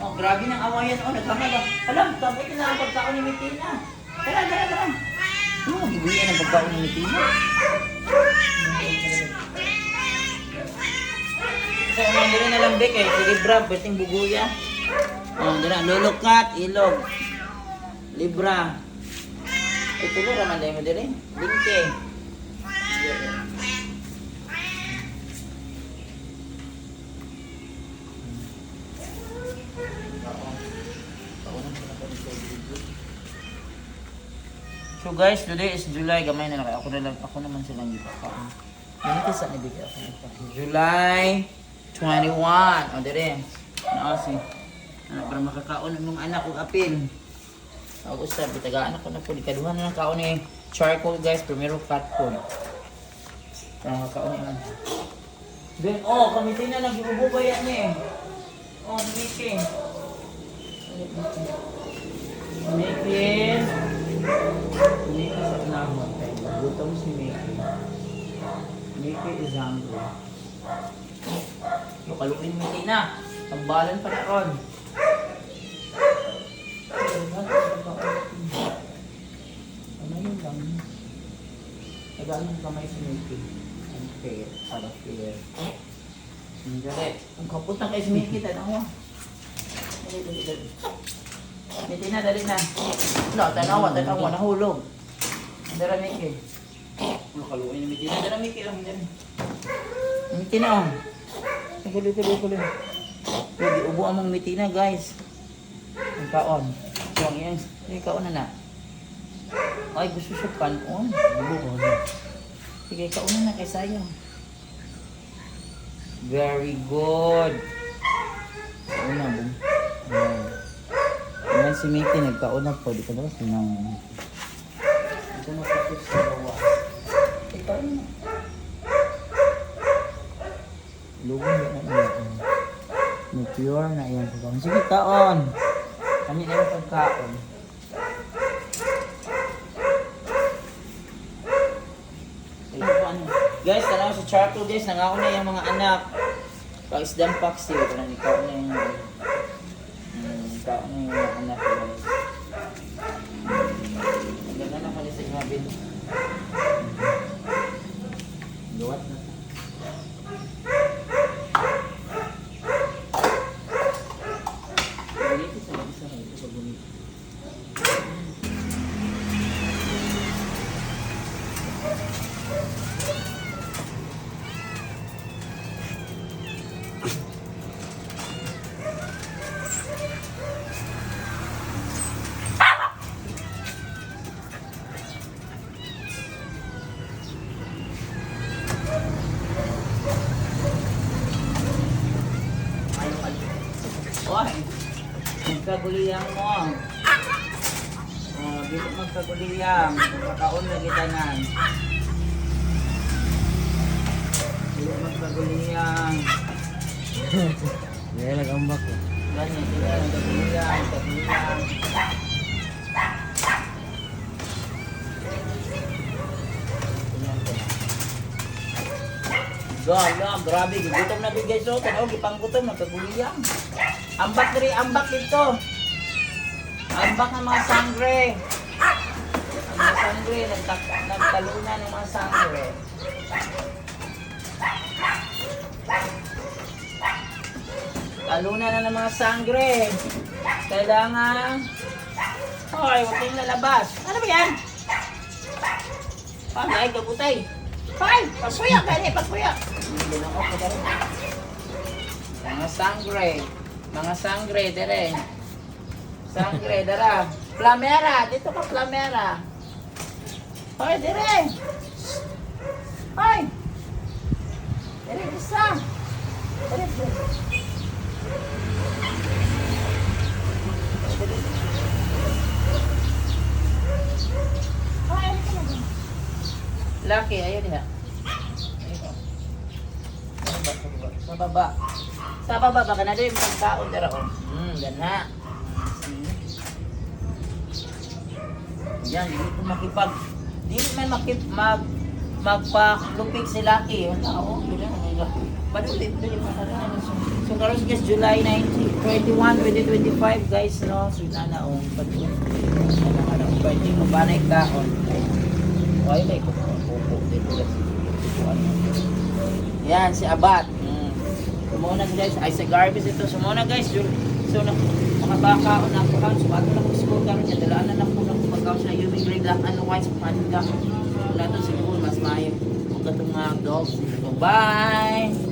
Oh, grabe ng awayan. Oh, nagkamala. Alam, tapos ito na ang pagkaon ni Mitina. Tara. Oh, gibuyan ang pagkaon ni Mitina. Sa unang dito na lang, Bek, eh. Sige, Brab, bating buguya. Oh, dala, lulukat, ilog. Libra. Itulo raman dahil mo dito. Lingke. So guys, today is July. Gamay na lang. Ako naman silang ipakain. Ganito sa nabigay ako. July 21. O, dire. Naasi. Ano, para makakaon ng anak kong apil. Ako ustad, bitagaan ako na po. Ikaduhan na ng kaon ni charcoal guys. Primero cat food. Para makakaon yung anak. Then, oh, kamitin na nag-iubo yan eh. Oh, Mickey. Mickey. Mickey sa unahan. Gutom si Mickey. Mickey is hungry. Yung kaluin Mickey na. Tambalan pa na ron. Ano yun lang? Nagaan ng kamay si Mickey. Ang fair. Para fair. Dali. Ang kapot na kay si Mickey. Tanaw mo. Dali. Mickey na, dali na. No, tanaw. Nahulog. Dara Mickey. Kaluin ni Mickey. Dara Mickey lang. Mickey na. Tuloy. Pwede ubo among Mickey na guys. Ang kaon. So, ang iyang kaon na. Ay, gusto siya kanon. Sige, kaon na kay sayang. Very good. Kaon na, boom. Ayan si Mickey, nagkaon na po. Di ka ba? Sinang... Ito na po sa bawa. Ikaw na. Lugon na iyan. Pure na iyan. Sige, kaon. Kami na yung pagkaon. Guys, tanaw sa charcoal guys. Nangaon na yung mga anak. Pag-isdang paksi. Ito na, ikaw na yung... Ikaw na yung mga anak guys. Maganda na pala sa mga bin. Luwat na. Ganito sa mag-isa na ito pag bumili. Oy, magkaguliyang mo. Oh, dito magkaguliyang. Magkakaon na gitanan. Dito magkaguliyang. Yan, nag-ambak ko. Ganyan, dito magkaguliyang. Gala, grabe, gutom na bigay so. Tanaw, gipang gutom, nagkaguliyang. Ambak diri, ambak dito. Ambak ng mga sangre. Ang mga sangre, nagtalunan ng mga sangre. Talunan na ng mga sangre. Kailangan... Hoy, huwag kayong lalabas. Ano ba yan? Ay, gabutay. Hoy, pagkuya, pagkuya. Hindi lang ako dali. Mga sangre. Mga sangre, dire. Sangre, dara. Plamera, dito ka plamera. Hoy, dire. Hoy. Dire, isa. Dire. Hoy, ano ka na? Laki, ayun na. Sa baba. Sa baba, baka na doon yung pagkaon dara o. Gana. Yan, hindi ko makipag... Hindi man magpaklupig si Lucky. Wala, o. Paduli yung makaraan. So, So karon guys, July 19, 21, 2025 guys, no? So nana o pati ano pwede mo banay kaon. Why may ko dito guys. Yan si Abat. Sumuna guys, ay sa garbage ito. Sumuna guys, so na makabakaon na ako kan sumato na ko school karon niya dalaan na ko ng pagkaw sa UV grade lang ano wise panda. Wala to siguro mas maayo. Kung katong mga dogs. So, bye.